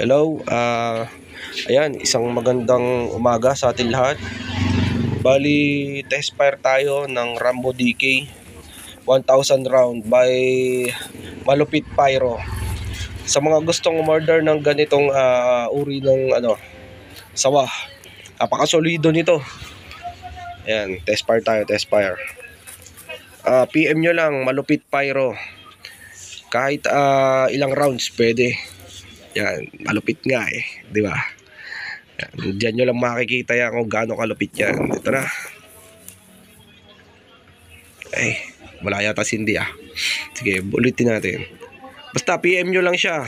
Hello, ayan, isang magandang umaga sa atin lahat. Bali, test fire tayo ng Rambo DK 1000 round by Malupit Pyro. Sa mga gustong umorder ng ganitong uri ng sawa, napakasolido nito. Ayan, test fire tayo, test fire. PM nyo lang, Malupit Pyro. Kahit ilang rounds pwede. Yan, malupit nga di ba? Yan, diyan nyo lang makikita yan kung gaano kalupit yan. Ito na. Ay, wala yata sindi Sige, ulitin natin. Basta PM nyo lang siya.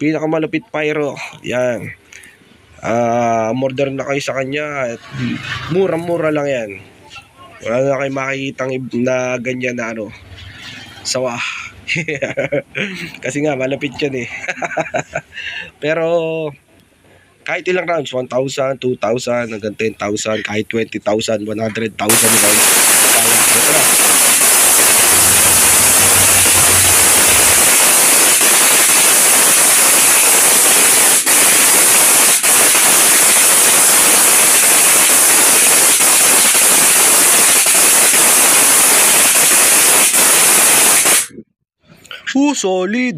Pinakamalupit Pyro. Yan. Order na kayo sa kanya. Mura-mura lang yan. Wala na kayo makikitang na ganyan na sawa. Kasi nga malapit yan Pero kahit ilang rounds, 1,000, 2,000, hanggang 10,000, kahit 20,000, 100,000 rounds, kaya. Ito na. Solid!